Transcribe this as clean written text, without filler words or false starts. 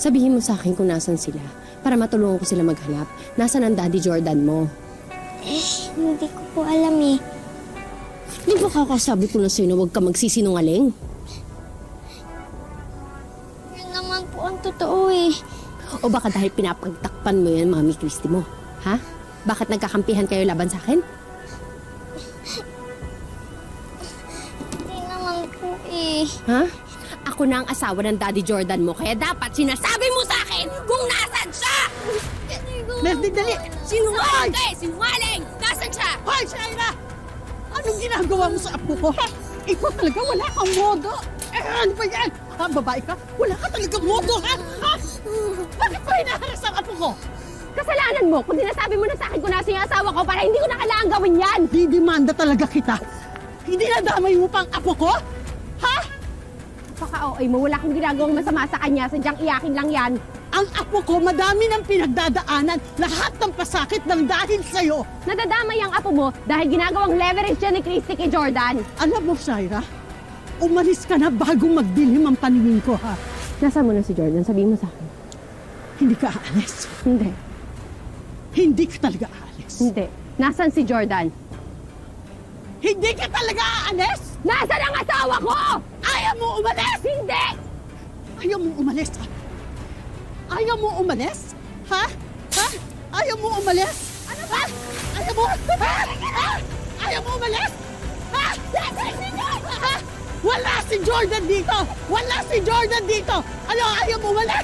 Sabihin mo sa akin kung nasan sila para matulungan ko sila maghanap. Nasaan ang Daddy Jordan mo? Hindi ko po alam eh. Di ba kakasabi ko na sa'yo na huwag ka magsisinungaling? Yan naman po ang totoo eh. O baka dahil pinapagtakpan mo yan, Mami Christy mo? Ha? Bakit nagkakampihan kayo laban sa akin? Hindi naman po eh. Ha? Ako na ang asawa ng Daddy Jordan mo, kaya dapat sinasabi mo sa akin kung nasan siya! Merdy, dali! Sinungaling ka eh! Sinungaling! Nasan siya? Hoy, Shaira! Anong ginagawa mo sa apo ko? Ikaw talaga wala kang modo! Ano ba yan? Ha, babae ka? Wala ka talaga modo, ha? Bakit ba hinaharas ang apo ko? Kasalanan mo kung sinasabi mo na sa akin kung nasa yung asawa ko para hindi ko na kailangan gawin yan! Didemanda talaga kita. Hindi nadamay mo pang apo ko? Ha? Paka-OA mo, wala akong ginagawang masama sa kanya, sadyang iyakin lang yan. Ang apo ko, madami ng pinagdadaanan. Lahat ng pasakit ng dahil sa'yo. Nadadamay ang apo mo dahil ginagawang leverage siya ni Christy kay Jordan. Alam mo, Shaira, umalis ka na bago magdilim ang paningin ko, ha? Nasaan mo na si Jordan? Sabihin mo sa akin. Hindi ka aalis. Hindi. Hindi ka talaga aalis. Hindi. Nasaan si Jordan? Hindi ka talaga aalis! Nasaan ang asawa ko? Ayaw mo umalis! Hindi! Ayaw mo umalis, ha? Ayaw mo umalis? Ha? Ha? Ayaw mo umalis? Ano ba? Ayaw mo? Ha? Ha? Ayaw mo umalis? Ha? Ha? Wala si Jordan dito! Wala si Jordan dito! Ano, ayaw mo umalis?